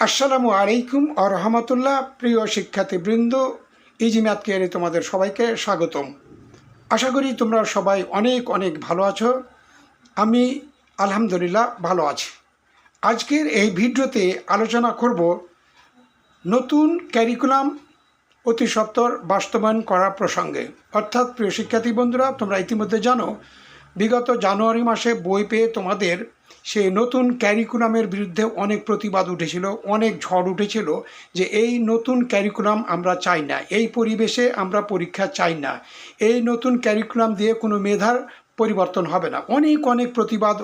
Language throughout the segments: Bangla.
আসসালামু আলাইকুম আ রহমতুল্লাহ। প্রিয় শিক্ষার্থীবৃন্দ, ইজি ম্যাথ কেয়ারে তোমাদের সবাইকে স্বাগতম। আশা করি তোমরা সবাই অনেক অনেক ভালো আছো। আমি আলহামদুলিল্লাহ ভালো আছি। আজকের এই ভিডিওতে আলোচনা করব নতুন ক্যারিকুলাম অতি সত্বর বাস্তবায়ন করা প্রসঙ্গে। অর্থাৎ প্রিয় শিক্ষার্থী বন্ধুরা, তোমরা ইতিমধ্যে জানো বিগত জানুয়ারি মাসে বই পেয়ে তোমাদের সেই নতুন ক্যারিকুলামের বিরুদ্ধে অনেক প্রতিবাদ উঠেছিল, অনেক ঝড় উঠেছিল যে এই নতুন ক্যারিকুলাম আমরা চাই না, এই পরিবেশে আমরা পরীক্ষা চাই না, এই নতুন ক্যারিকুলাম দিয়ে কোনো মেধার পরিবর্তন হবে না। অনেক অনেক প্রতিবাদ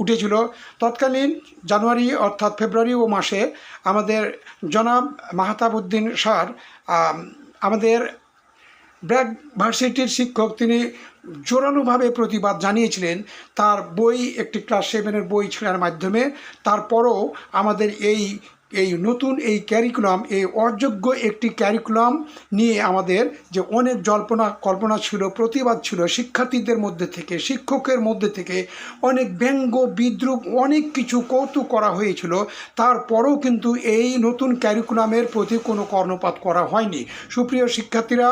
উঠেছিল। তৎকালীন জানুয়ারি অর্থাৎ ফেব্রুয়ারি মাসে আমাদের জনাব মাহতাবউদ্দিন স্যার, আমাদের ব্র্যাক ভার্সিটির শিক্ষক, তিনি জোরালোভাবে প্রতিবাদ জানিয়েছিলেন। তার বই, একটি ক্লাস 7-এর বই ছেড়ার মাধ্যমে। তারপরও আমাদের এই নতুন এই ক্যারিকুলাম, এই অযোগ্য একটি ক্যারিকুলাম নিয়ে আমাদের যে অনেক কল্পনা ছিল, প্রতিবাদ ছিল শিক্ষার্থীদের মধ্যে থেকে, শিক্ষকের মধ্যে থেকে, অনেক ব্যঙ্গ বিদ্রুপ, অনেক কিছু কৌতুক করা হয়েছিল। তারপরেও কিন্তু এই নতুন ক্যারিকুলামের প্রতি কোনো কর্ণপাত করা হয়নি। সুপ্রিয় শিক্ষার্থীরা,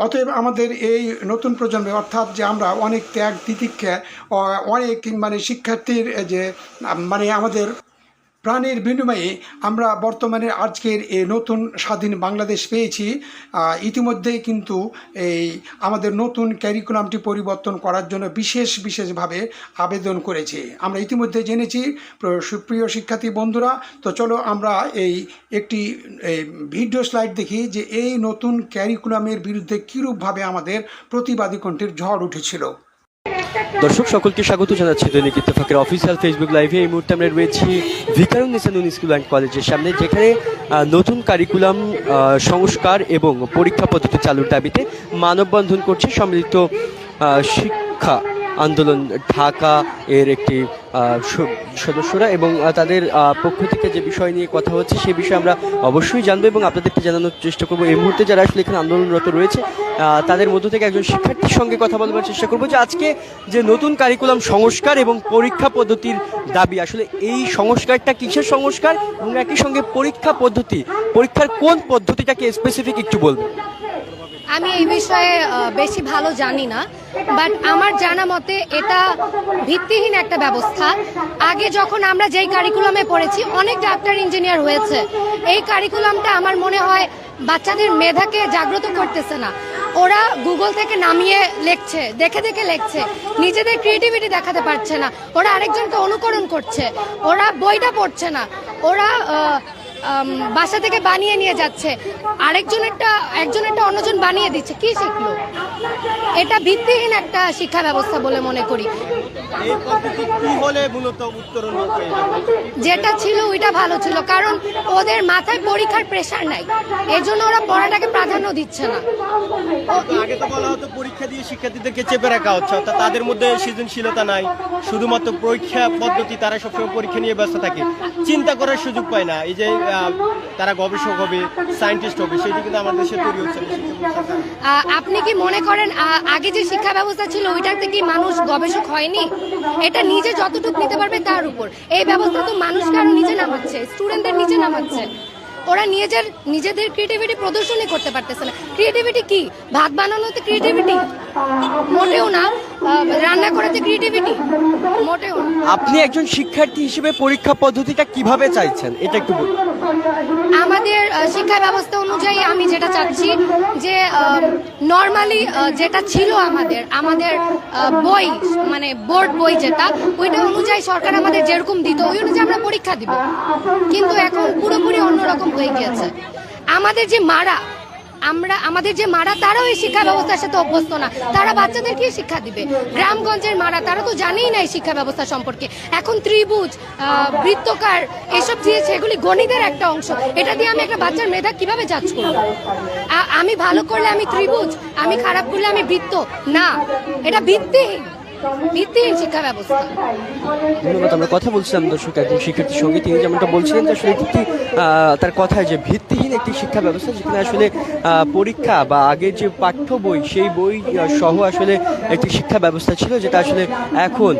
অতএব আমাদের এই নতুন প্রজন্মে, অর্থাৎ যে আমরা অনেক ত্যাগ তিতিক্ষা, অনেক শিক্ষার্থীর যে আমাদের প্রাণের বিনিময়ে আমরা বর্তমানে আজকের এই নতুন স্বাধীন বাংলাদেশ পেয়েছি। ইতিমধ্যেই কিন্তু এই আমাদের নতুন ক্যারিকুলামটি পরিবর্তন করার জন্য বিশেষভাবে আবেদন করেছে, আমরা ইতিমধ্যে জেনেছি। সুপ্রিয় শিক্ষার্থী বন্ধুরা, তো চলো আমরা একটি ভিডিও স্লাইড দেখি যে এই নতুন ক্যারিকুলামের বিরুদ্ধে কীরূপভাবে আমাদের প্রতিবাদী কণ্ঠের ঝড় উঠেছিল। দর্শক সকলকে স্বাগত জানাচ্ছি দৈনিক ইত্তেফাকের অফিসিয়াল ফেসবুক লাইভে। এই মুহূর্তে আমরা রয়েছি ভিকারুন্নিসা নূন স্কুল অ্যান্ড কলেজের সামনে, যেখানে নতুন কারিকুলাম সংস্কার এবং পরীক্ষা পদ্ধতি চালুর দাবিতে মানববন্ধন করছে সম্মিলিত শিক্ষা আন্দোলন ঢাকা এর একটি সদস্যরা, এবং তাদের পক্ষ থেকে যে বিষয় নিয়ে কথা হচ্ছে সেই বিষয়ে আমরা অবশ্যই জানবো এবং আপনাদেরকে জানানোর চেষ্টা করবো। এই মুহূর্তে যারা আসলে এখানে আন্দোলনরত রয়েছে তাদের মধ্য থেকে একজন শিক্ষার্থীর সঙ্গে কথা বলবার চেষ্টা করবো যে আজকে যে নতুন কারিকুলাম সংস্কার এবং পরীক্ষা পদ্ধতির দাবি, আসলে এই সংস্কারটা কিসের সংস্কার এবং একই সঙ্গে পরীক্ষার কোন পদ্ধতিটাকে স্পেসিফিক একটু বলবেন। আমি এই বিষয়ে বেশি ভালো জানি না, বাট আমার জানা মতে এটা ভিত্তিহীন একটা ব্যবস্থা। আগে যখন আমরা যেই কারিকুলামে পড়েছি, অনেক ডাক্তার ইঞ্জিনিয়ার হয়েছে। এই কারিকুলামটা আমার মনে হয় বাচ্চাদের মেধাকে জাগ্রত করতেছে না। ওরা গুগল থেকে নামিয়ে লেখছে, দেখে লেখছে, নিজেদের ক্রিয়েটিভিটি দেখাতে পারছে না। ওরা আরেকজনকে অনুকরণ করছে, ওরা বইটা পড়ছে না, ওরা বাসা থেকে বানিয়ে নিয়ে যাচ্ছে, একজনেরটা অন্যজন বানিয়ে দিচ্ছে। কি শিখলো? এটা ভিত্তিহীন একটা শিক্ষা ব্যবস্থা বলে মনে করি। যেটা ছিল ওইটা ভালো ছিল, কারণ ওদের মাথায় পরীক্ষার প্রেশার নাই, এই জন্য ওরা পড়াটাকে প্রাধান্য দিচ্ছে না। আগে তো বলা হতো পরীক্ষা দিয়ে শিক্ষার্থীদেরকে চেপে রাখা হচ্ছে, অর্থাৎ তাদের মধ্যে সৃজনশীলতা নাই, শুধুমাত্র পরীক্ষা পদ্ধতি, তারা সবসময় পরীক্ষা নিয়ে ব্যস্ত থাকে, চিন্তা করার সুযোগ পায় না। এই যে তারা গবেষক হবে, সায়েন্টিস্ট হবে, সেটি কিন্তু আমাদের দেশে তৈরি হচ্ছে না। আপনি কি মনে করেন আগে যে শিক্ষা ব্যবস্থা ছিল ওইটাতে কি মানুষ গবেষক হয়নি? এটা নিজে যতটুকু নিতে পারবে তার উপর। এই ব্যবস্থা তো মানুষকে আরো নিচে নামাচ্ছে, স্টুডেন্টদের নিচে নামাচ্ছে। ওরা নিজেদের ক্রিয়েটিভিটি প্রদর্শনই করতে পারতেছে না। ক্রিয়েটিভিটি কি? ভাত বানানোতে ক্রিয়েটিভিটি? মোটেও না। রান্না করাতে ক্রিয়েটিভিটি? মোটেও না। আপনি একজন শিক্ষার্থী হিসেবে পরীক্ষা পদ্ধতিটা কিভাবে চাইছেন, এটা একটু বলুন। আমাদের শিক্ষা ব্যবস্থা অনুযায়ী আমি যেটা চাচ্ছি যে নর্মালি যেটা ছিল আমাদের বই, বোর্ড বই যেটা, ওইটা অনুযায়ী সরকার আমাদের যেরকম দিত ওই অনুযায়ী আমরা পরীক্ষা দিব। কিন্তু এখন পুরোপুরি অন্যরকম হয়ে গিয়েছে। আমাদের যে মারা তারাও এই শিক্ষা ব্যবস্থার সাথে অভ্যস্ত না। তারা বাচ্চাদেরকে শিক্ষা দিবে? গ্রামগঞ্জের মারা, তারা তো জানেই না এই শিক্ষা ব্যবস্থা সম্পর্কে। এখন ত্রিভুজ, বৃত্তকার, এসব দিয়েছে, এগুলি গণিতের একটা অংশ। এটা দিয়ে আমি একটা বাচ্চার মেধা কিভাবে জাজ করব? আমি ভালো করলে আমি ত্রিভুজ, আমি খারাপ করলে আমি বৃত্ত? না, এটা ভিত্তিহীন। ভিত্তিহীন শিক্ষা ব্যবস্থা। ধন্যবাদ। আমরা কথা বলছিলাম দর্শক একজন শিক্ষার্থীর সঙ্গে, তিনি যেমনটা বলছিলেন যে আসলে একটি তার কথায় যে ভিত্তিহীন একটি শিক্ষা ব্যবস্থা, যেখানে আসলে পরীক্ষা বা আগের যে পাঠ্য বই সেই বই সহ আসলে একটি শিক্ষা ব্যবস্থা ছিল, যেটা আসলে এখন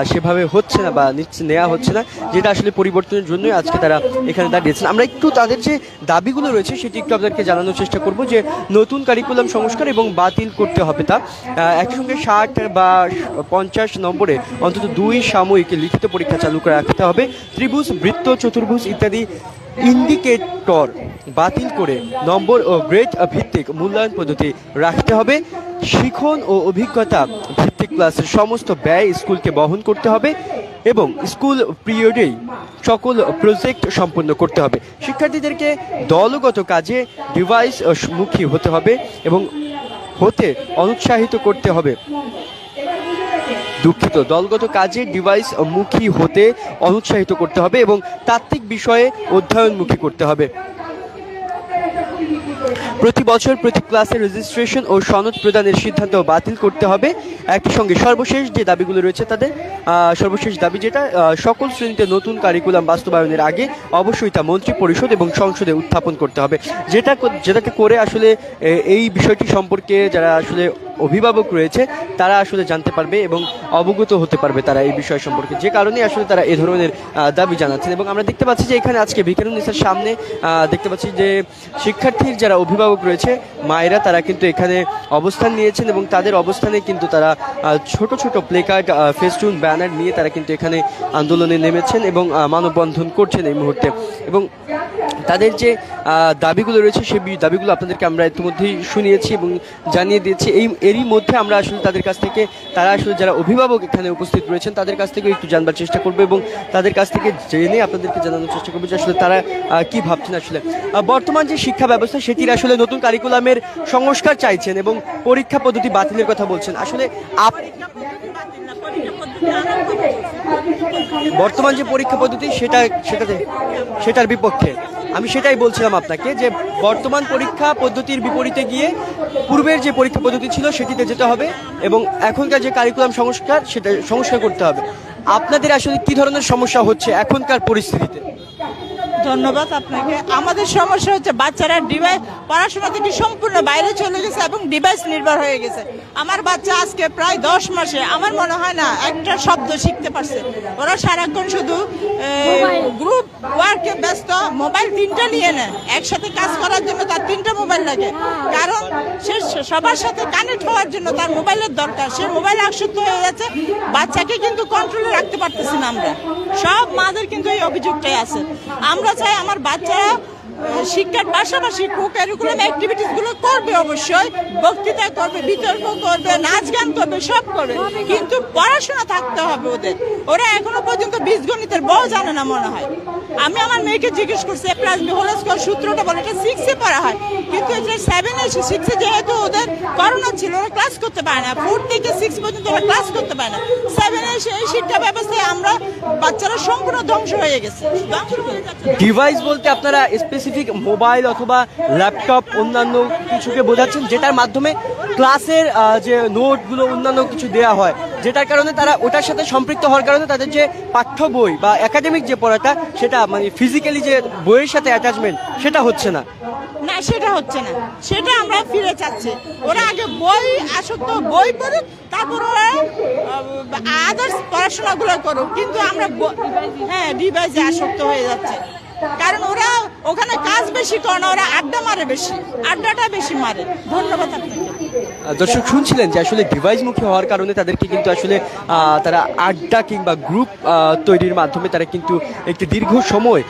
সেভাবে হচ্ছে না বা নেওয়া হচ্ছে না, যেটা আসলে পরিবর্তনের জন্যই আজকে তারা এখানে দাঁড়িয়েছেন। আমরা একটু তাদের যে দাবিগুলো রয়েছে সেটি একটু আপনাদেরকে জানানোর চেষ্টা করব, যে নতুন কারিকুলাম সংস্কার এবং বাতিল করতে হবে তা, একই সঙ্গে 60 বা 50 নম্বরে অন্তত 2 সাময়িক লিখিত পরীক্ষা চালু করে রাখতে হবে, ত্রিভুজ, বৃত্ত, চতুর্ভুজ ইত্যাদি ইন্ডিকেটর বাতিল করে নম্বর ও গ্রেড ভিত্তিক মূল্যায়ন পদ্ধতি রাখতে হবে, শিখন ও অভিজ্ঞতা ভিত্তিক ক্লাসের সমস্ত ব্যয় স্কুলকে বহন করতে হবে এবং স্কুল পিরিয়ডেই সকল প্রজেক্ট সম্পন্ন করতে হবে। শিক্ষার্থীদেরকে দলগত কাজে ডিভাইস মুখী হতে হবে এবং হতে অনুৎসাহিত করতে হবে। দলগত কাজে ডিভাইস মুখী হতে অনুৎসাহিত করতে হবে এবং তাত্ত্বিক বিষয়ে অধ্যয়নমুখী করতে হবে। প্রতি বছর প্রতি ক্লাসে রেজিস্ট্রেশন ও সনদ প্রদানের সিদ্ধান্ত বাতিল করতে হবে। একই সঙ্গে সর্বশেষ যে দাবিগুলো রয়েছে তাদের সর্বশেষ দাবি যেটা, সকল শ্রেণীতে নতুন কারিকুলাম বাস্তবায়নের আগে অবশ্যই তা মন্ত্রী পরিষদ এবং সংসদে উত্থাপন করতে হবে, যেটাকে করে আসলে এই বিষয়টি সম্পর্কে যারা আসলে অভিভাবক রয়েছে তারা আসলে জানতে পারবে এবং অবগত হতে পারবে তারা এই বিষয় সম্পর্কে, যে কারণে আসলে তারা এ ধরনের দাবি জানাচ্ছেন। এবং আমরা দেখতে পাচ্ছি যে এখানে আজকে ভিকারুন্নিসার সামনে দেখতে পাচ্ছি যে শিক্ষার্থীর যারা অভিভাবক রয়েছে মায়েরা, তারা কিন্তু এখানে অবস্থান নিয়েছেন এবং তাদের অবস্থানে কিন্তু তারা ছোট ছোট প্লেকার্ড, ফেস্টুন, ব্যানার নিয়ে তারা কিন্তু এখানে আন্দোলনে নেমেছেন এবং মানববন্ধন করছেন এই মুহূর্তে। এবং তাদের যে দাবিগুলো রয়েছে সেই দাবিগুলো আপনাদেরকে আমরা ইতিমধ্যেই শুনিয়েছি এবং জানিয়ে দিয়েছি। এরই মধ্যে আমরা আসলে তাদের কাছ থেকে, তারা আসলে যারা অভিভাবক এখানে উপস্থিত রয়েছেন তাদের কাছ থেকে একটু জানবার চেষ্টা করবো এবং তাদের কাছ থেকে জেনে আপনাদেরকে জানানোর চেষ্টা করবো যে আসলে তারা কি ভাবছেন। আসলে বর্তমান যে শিক্ষা ব্যবস্থা সেটির আসলে নতুন কারিকুলামের সংস্কার চাইছেন এবং পরীক্ষা পদ্ধতি বাতিলের কথা বলছেন। আসলে বর্তমান যে পরীক্ষা পদ্ধতি সেটার বিপক্ষে, আমি সেটাই বলছিলাম আপনাকে যে বর্তমান পরীক্ষা পদ্ধতির বিপরীতে গিয়ে পূর্বের যে পরীক্ষা পদ্ধতি ছিল সেটিতে যেতে হবে এবং এখনকার যে কারিকুলাম সংস্কার সেটা সংস্কার করতে হবে। আপনাদের আসলে কি ধরনের সমস্যা হচ্ছে এখনকার পরিস্থিতিতে? ধন্যবাদ আপনাকে। আমাদের সমস্যা হচ্ছে বাচ্চারা ডিভাইস পড়াশোনা থেকে সম্পূর্ণ বাইরে চলে গেছে এবং ডিভাইস নির্ভর হয়ে গেছে। আমার বাচ্চা আজকে প্রায় 10 মাসে, আমার মনে হয় না একটা শব্দ শিখতে পারছে। ওরা সারাক্ষণ শুধু গ্রুপ ওয়ার্কে ব্যস্ত, মোবাইল 3টা নিয়ে নেয়, একসাথে কাজ করার জন্য তার 3টা মোবাইল লাগে, কারণ সে সবার সাথে কানেক্ট হওয়ার জন্য তার মোবাইলের দরকার। সে মোবাইল আসক্ত হয়ে যাচ্ছে, বাচ্চাকে কিন্তু কন্ট্রোলে রাখতে পারতেছি না আমরা। সব মাদের কিন্তু এই অভিযোগটাই আছে। আমরা চাই আমার বাচ্চারা শিক্ষার পাশাপাশি কো-কারিকুলাম অ্যাক্টিভিটিস গুলো করবে, অবশ্যই বক্তৃতা করবে, বিতর্ক করবে, নাচ গান করবে, সব করবে, কিন্তু পড়াশোনা থাকতে হবে ওদের। ওরা এখনো পর্যন্ত বীজগণিতের বউ জানে না মনে হয়। আমি আমার মেয়েকে জিজ্ঞেস করছি A+B হোল স্কয়ার সূত্রটা বলে, এটা 6-এ পড়া হয়, কিন্তু এটা 7-এ 6-এ যেহেতু ওদের করোনা ছিল ওরা ক্লাস করতে পারে না, 4 থেকে 6 পর্যন্ত ওরা ক্লাস করতে পারে না। 7-এ এই শিক্ষা ব্যবস্থায় আমরা বাচ্চারা সম্পূর্ণ ধ্বংস হয়ে গেছে। ডিভাইস বলতে আপনারা স্পেসিফিক মোবাইল অথবা ল্যাপটপ অন্যান্য কিছুকে বোঝাচ্ছেন, যেটার মাধ্যমে ক্লাসের যে নোটগুলো অন্যান্য কিছু দেওয়া হয়, যেটার কারণে তারা ওটার সাথে সম্পৃক্ত হওয়ার কারণে তাদের যে পাঠ্য বই বা একাডেমিক যে পড়াটা সেটা মানে ফিজিক্যালি যে বইয়ের সাথে অ্যাটাচমেন্ট সেটা হচ্ছে না। না, সেটা হচ্ছে না, সেটা আমরা ফিরে চাচ্ছি। ওরা আগে বই আসক্ত, বই পড়ুক, তারপর ওরা আদার্স পড়াশোনাগুলো করুক, কিন্তু আমরা ডিভাইসে আসক্ত হয়ে যাচ্ছে, কারণ ওরা ওখানে কাজ বেশি করে না, ওরা আড্ডা মারে বেশি, আড্ডাটা বেশি মারে। ধন্যবাদ আপনাকে। দর্শক শুনছিলেন যে আসলে ডিভাইসমুখী হওয়ার কারণে তাদেরকে কিন্তু আসলে তারা আড্ডা কিংবা গ্রুপ তৈরির মাধ্যমে তারা কিন্তু একটি দীর্ঘ সময়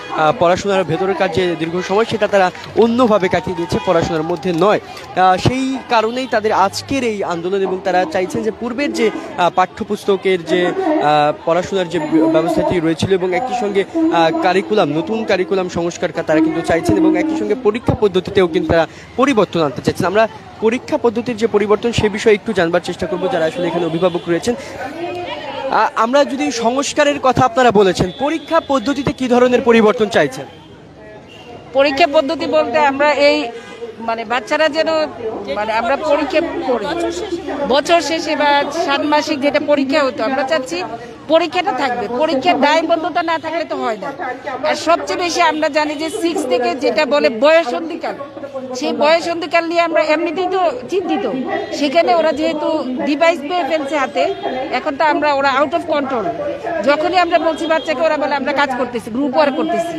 পড়াশোনার ভেতরকার যে দীর্ঘ সময় সেটা তারা অন্যভাবে কাটিয়ে দিয়েছে, পড়াশোনার মধ্যে নয়। সেই কারণেই তাদের আজকের এই আন্দোলন এবং তারা চাইছেন যে পূর্বের যে পাঠ্যপুস্তকের যে পড়াশোনার যে ব্যবস্থাটি রয়েছিল এবং একই সঙ্গে কারিকুলাম, নতুন কারিকুলাম সংস্কার তারা কিন্তু চাইছেন এবং একই সঙ্গে পরীক্ষা পদ্ধতিতেও কিন্তু তারা পরিবর্তন আনতে চাইছেন। আমরা পরীক্ষা পদ্ধতির যে পরিবর্তন সে বিষয়ে একটু জানবার চেষ্টা করব যারা আসলে এখানে অভিভাবক রয়েছেন। আমরা যদি সংস্কারের কথা আপনারা বলেছেন, পরীক্ষা পদ্ধতিতে কি ধরনের পরিবর্তন চাইছেন? পরীক্ষা পদ্ধতি বলতে আমরা এই মানে বাচ্চারা যেন মানে আমরা পরীক্ষা করি বছর শেষে বা ষান্মাসিক যেটা পরীক্ষা হতো, আমরা চাচ্ছি পরীক্ষাটা থাকবে। পরীক্ষার দায়বদ্ধতা না থাকলে তো হয় না। আর সবচেয়ে বেশি আমরা জানি যে 6 থেকে যেটা বলে বয়সন্ধিকাল, সেই বয়সন্ধিকাল নিয়ে আমরা এমনিতেই তো চিন্তিত। সেখানে ওরা যেহেতু ডিভাইস পেয়ে ফেলছে হাতে, এখন তো ওরা আউট অফ কন্ট্রোল। যখনই আমরা বলছি বাচ্চাকে, ওরা বলে আমরা কাজ করতেছি, গ্রুপ ওয়ার্ক করতেছি।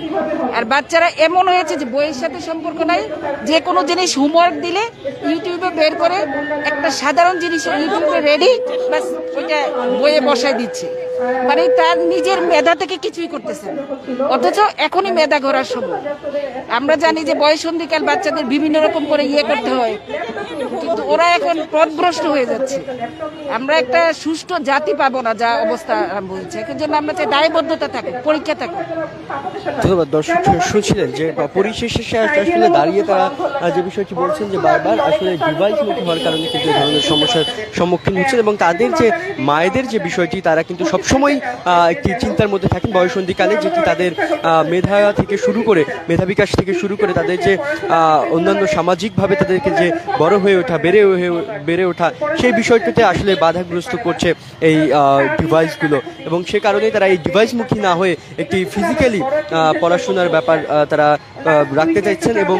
আর বাচ্চারা এমন হয়েছে যে বইয়ের সাথে সম্পর্ক নাই, যে কোনো জিনিস হোমওয়ার্ক দিলে ইউটিউবে বের করে একটা সাধারণ জিনিস ইউটিউবে রেডি, বাস ওইটা বইয়ে বসায় দিচ্ছে। মানে তার নিজের মেধা থেকে কিছুই করতেছে না, অথচ এখনই মেধা ঘোরার সময়। আমরা জানি যে বয়সন্ধিকাল বাচ্চাদের বিভিন্ন রকম করে করতে হয়, কিন্তু ওরা এখন পথভ্রষ্ট হয়ে যাচ্ছে। আমরা একটা সুষ্ঠু জাতি পাবো না, যা অবস্থা আরম্ভ হয়েছে। এর জন্য আমরা চাই দায়বদ্ধতা থাকে, পরীক্ষা থাকে। ধন্যবাদ। দর্শক শুনছিলেন যে পরিশেষে আসলে দাঁড়িয়ে তারা যে বিষয়টি বলছেন যে বারবার আসলে ডিভাইস মুখী হওয়ার কারণে কিন্তু এই ধরনের সমস্যার সম্মুখীন হচ্ছেন, এবং তাদের যে মায়েদের যে বিষয়টি, তারা কিন্তু সবসময় একটি চিন্তার মধ্যে থাকেন বয়সন্ধিকালে, যেটি তাদের মেধা থেকে শুরু করে, মেধা বিকাশ থেকে শুরু করে তাদের যে অন্যান্য সামাজিকভাবে তাদেরকে যে বড় হয়ে ওঠা, বেড়ে ওঠা, সেই বিষয়টিতে আসলে বাধাগ্রস্ত করছে এই ডিভাইসগুলো। এবং সে কারণেই তারা এই ডিভাইসমুখী না হয়ে একটি ফিজিক্যালি পড়াশোনার ব্যাপার তারা রাখতে চাইছেন, এবং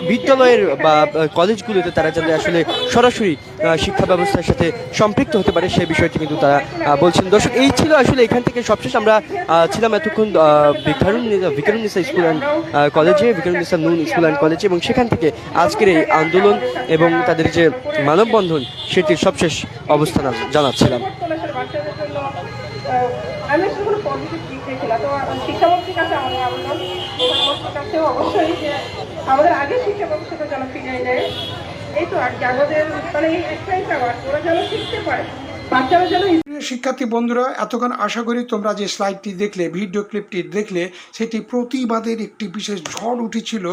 বিদ্যালয়ের বা কলেজগুলোতে তারা যাতে আসলে সরাসরি শিক্ষা ব্যবস্থার সাথে সম্পৃক্ত হতে পারে, সেই বিষয়টি কিন্তু তারা বলছেন। দর্শক, এই ছিল আসলে এখান থেকে সবশেষ আমরা ছিলাম এতক্ষণ ভিকারুন্নিসা স্কুল অ্যান্ড কলেজে, ভিকারুন্নিসা নুন স্কুল অ্যান্ড কলেজে, এবং সেখান থেকে আজকের এই আন্দোলন এবং তাদের যে মানববন্ধন, সেটির সবশেষ অবস্থান জানাচ্ছিলাম। আমি আসলে কোনো পজিটিভ দিক দেখছিলাম, তো শিক্ষামন্ত্রীর কাছে আমাদের আবেদন, শিক্ষামন্ত্রীর কাছেও অবশ্যই যে আমাদের আগে শিক্ষামন্ত্রীকে যেন ফিরিয়ে দেয়। এই তো আর কি আমাদের মানে একটাই চাওয়ার, ওরা যেন শিখতে পারে, বাচ্চারা যেন। শিক্ষার্থী বন্ধুরা, এতক্ষণ আশা করি তোমরা যে স্লাইডটি দেখলে, ভিডিও ক্লিপটি দেখলে, সেটি প্রতিবাদের একটি বিশেষ ঝড় উঠেছিল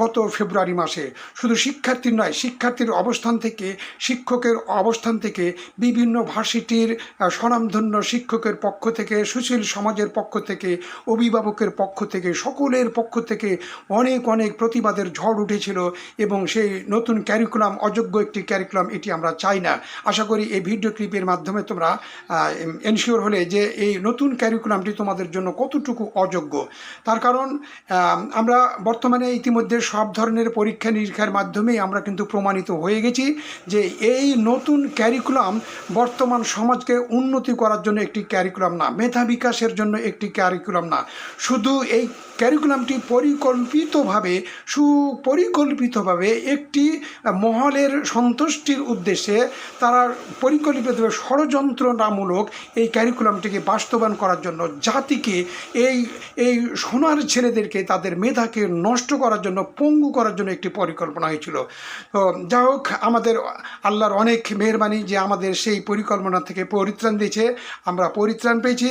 গত ফেব্রুয়ারি মাসে। শুধু শিক্ষার্থীর নয়, শিক্ষার্থীর অবস্থান থেকে, শিক্ষকের অবস্থান থেকে, বিভিন্ন ভার্সিটির স্বনামধন্য শিক্ষকের পক্ষ থেকে, সুশীল সমাজের পক্ষ থেকে, অভিভাবকের পক্ষ থেকে, সকলের পক্ষ থেকে অনেক অনেক প্রতিবাদের ঝড় উঠেছিল। এবং সেই নতুন ক্যারিকুলাম অযোগ্য একটি ক্যারিকুলাম, এটি আমরা চাই না। আশা করি এই ভিডিও ক্লিপের মাধ্যমে তোমরা এনশিওর হলে যে এই নতুন ক্যারিকুলামটি তোমাদের জন্য কতটুকু অযোগ্য। তার কারণ আমরা বর্তমানে ইতিমধ্যে সব ধরনের পরীক্ষা নিরীক্ষার মাধ্যমেই আমরা কিন্তু প্রমাণিত হয়ে গেছি যে এই নতুন ক্যারিকুলাম বর্তমান সমাজকে উন্নতি করার জন্য একটি ক্যারিকুলাম না, মেধা বিকাশের জন্য একটি ক্যারিকুলাম না। শুধু এই ক্যারিকুলামটি সুপরিকল্পিতভাবে একটি মহলের সন্তুষ্টির উদ্দেশ্যে তারা পরিকল্পিতভাবে ষড়যন্ত্রণামূলক এই ক্যারিকুলামটিকে বাস্তবায়ন করার জন্য, জাতিকে এই সোনার ছেলেদেরকে তাদের মেধাকে নষ্ট করার জন্য, পঙ্গু করার জন্য একটি পরিকল্পনা হয়েছিল। তো যা হোক, আমাদের আল্লাহর অনেক মেহেরবানি যে আমাদের সেই পরিকল্পনা থেকে পরিত্রাণ দিয়েছে, আমরা পরিত্রাণ পেয়েছি।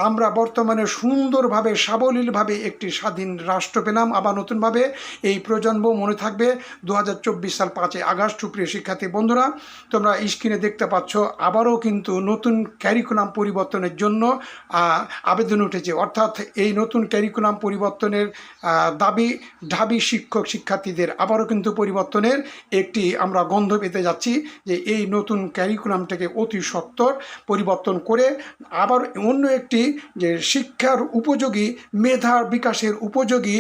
আমরা বর্তমানে সুন্দরভাবে, সাবলীলভাবে একটি স্বাধীন রাষ্ট্র পেলাম আবার নতুনভাবে। এই প্রজন্ম মনে থাকবে 2024 সাল 5 আগস্ট। সুপ্রিয় শিক্ষার্থী বন্ধুরা, তোমরা স্ক্রিনে দেখতে পাচ্ছ আবারও কিন্তু নতুন ক্যারিকুলাম পরিবর্তনের জন্য আবেদন উঠেছে। অর্থাৎ এই নতুন ক্যারিকুলাম পরিবর্তনের দাবি ঢাবি শিক্ষক শিক্ষার্থীদের আবারও কিন্তু পরিবর্তনের একটি আমরা গন্ধ পেতে যাচ্ছি যে এই নতুন ক্যারিকুলামটাকে অতি সত্বর পরিবর্তন করে আবার অন্য একটি যে শিক্ষার উপযোগী, মেধার বিকাশের উপযোগী,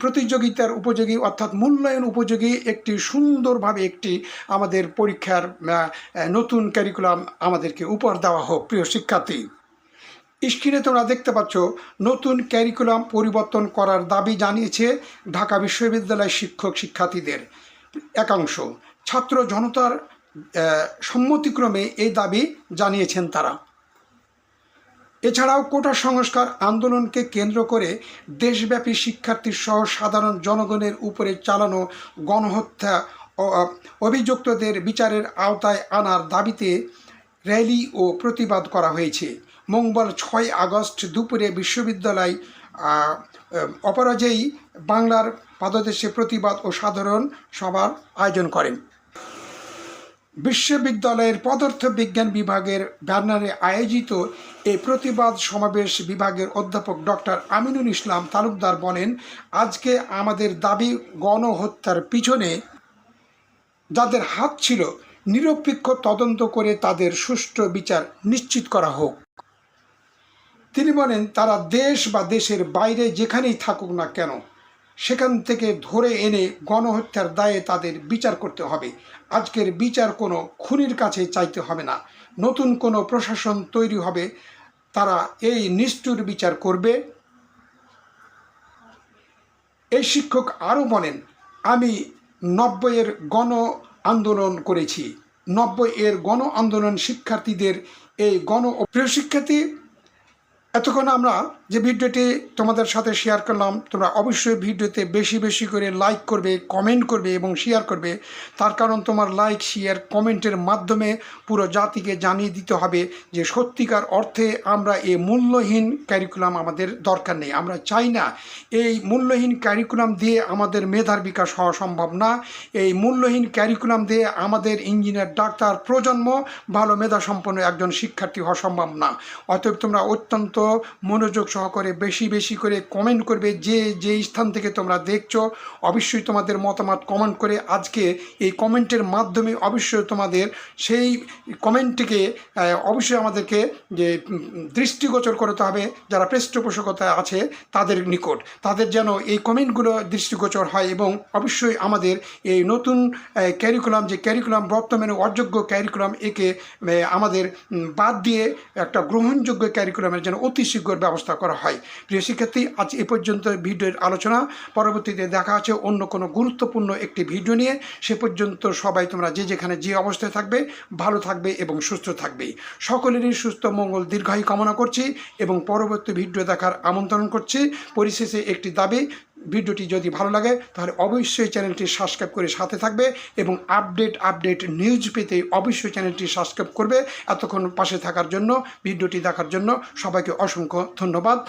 প্রতিযোগিতার উপযোগী, অর্থাৎ মূল্যায়ন উপযোগী একটি সুন্দরভাবে একটি আমাদের পরীক্ষার নতুন ক্যারিকুলাম আমাদেরকে উপহার দেওয়া হোক। প্রিয় শিক্ষার্থী, স্ক্রিনে তোমরা দেখতে পাচ্ছ নতুন ক্যারিকুলাম পরিবর্তন করার দাবি জানিয়েছে ঢাকা বিশ্ববিদ্যালয়ের শিক্ষক শিক্ষার্থীদের একাংশ। ছাত্র জনতার সম্মতিক্রমে এই দাবি জানিয়েছেন তারা। এছাড়াও কোটা সংস্কার আন্দোলনকে কেন্দ্র করে দেশব্যাপী শিক্ষার্থী সহ সাধারণ জনগণের উপরে চালানো গণহত্যা অভিযুক্তদের বিচারের আওতায় আনার দাবিতে র্যালি ও প্রতিবাদ করা হয়েছে। মঙ্গলবার 6 আগস্ট দুপুরে বিশ্ববিদ্যালয় অপরাজেয় বাংলার পাদদেশে প্রতিবাদ ও সাধারণ সভার আয়োজন করেন। বিশ্ববিদ্যালয়ের পদার্থ বিজ্ঞান বিভাগের ব্যানারে আয়োজিত এই প্রতিবাদ সমাবেশ বিভাগের অধ্যাপক ডক্টর আমিনুল ইসলাম তালুকদার বলেন, আজকে আমাদের দাবি গণহত্যার পিছনে যাদের হাত ছিল নিরপেক্ষ তদন্ত করে তাদের সুষ্ঠু বিচার নিশ্চিত করা হোক। তিনি বলেন, তারা দেশ বা দেশের বাইরে যেখানেই থাকুক না কেন সেখান থেকে ধরে এনে গণহত্যার দায়ে তাদের বিচার করতে হবে। আজকের বিচার কোনো খুনির কাছে চাইতে হবে না। নতুন কোনো প্রশাসন তৈরি হবে, তারা এই নিষ্ঠুর বিচার করবে। এই শিক্ষক আরও বলেন, আমি 90-এর গণ আন্দোলন করেছি। 90-এর গণ আন্দোলন শিক্ষার্থীদের এই প্রিয় শিক্ষার্থী, এতক্ষণ আমরা যে ভিডিওটি তোমাদের সাথে শেয়ার করলাম, তোমরা অবশ্যই ভিডিওতে বেশি বেশি করে লাইক করবে, কমেন্ট করবে এবং শেয়ার করবে। তার কারণ তোমার লাইক, শেয়ার, কমেন্টের মাধ্যমে পুরো জাতিকে জানিয়ে দিতে হবে যে সত্যিকার অর্থে আমরা এই মূল্যহীন ক্যারিকুলাম আমাদের দরকার নেই। আমরা চাই না এই মূল্যহীন ক্যারিকুলাম দিয়ে আমাদের মেধার বিকাশ হওয়া সম্ভব না। এই মূল্যহীন ক্যারিকুলাম দিয়ে আমাদের ইঞ্জিনিয়ার, ডাক্তার, প্রজন্ম ভালো মেধা সম্পন্ন একজন শিক্ষার্থী হওয়া সম্ভব না। অতএব তোমরা অত্যন্ত মনোযোগ সহকারে বেশি বেশি করে কমেন্ট করবে। যে স্থান থেকে তোমরা দেখছো অবশ্যই তোমাদের মতামত কমেন্ট করে আজকে এই কমেন্টের মাধ্যমে অবশ্যই তোমাদের সেই কমেন্টটিকে অবশ্যই আমাদেরকে যে দৃষ্টিগোচর করতে হবে যারা পৃষ্ঠপোষকতা আছে তাদের নিকট, তাদের যেন এই কমেন্টগুলো দৃষ্টিগোচর হয় এবং অবশ্যই আমাদের এই নতুন ক্যারিকুলাম, যে ক্যারিকুলাম বর্তমানে অযোগ্য ক্যারিকুলাম, একে আমাদের বাদ দিয়ে একটা গ্রহণযোগ্য ক্যারিকুলামের যেন অতি শীঘ্র ব্যবস্থা করা হয়। প্রিয় শিক্ষার্থী, আজ এ পর্যন্ত ভিডিওর আলোচনা। পরবর্তীতে দেখা আছে অন্য কোনো গুরুত্বপূর্ণ একটি ভিডিও নিয়ে। সে পর্যন্ত সবাই তোমরা যে যেখানে যে অবস্থায় থাকবে ভালো থাকবে এবং সুস্থ থাকবে। সকলেরই সুস্থ মঙ্গল দীর্ঘায়ু কামনা করছি এবং পরবর্তী ভিডিও দেখার আমন্ত্রণ করছি। পরিশেষে একটি দাবি, ভিডিওটি যদি ভালো লাগে তাহলে অবশ্যই চ্যানেলটি সাবস্ক্রাইব করে সাথে থাকবে এবং আপডেট নিউজ পেতে অবশ্যই চ্যানেলটি সাবস্ক্রাইব করবে। এতক্ষণ পাশে থাকার জন্য, ভিডিওটি দেখার জন্য সবাইকে অসংখ্য ধন্যবাদ।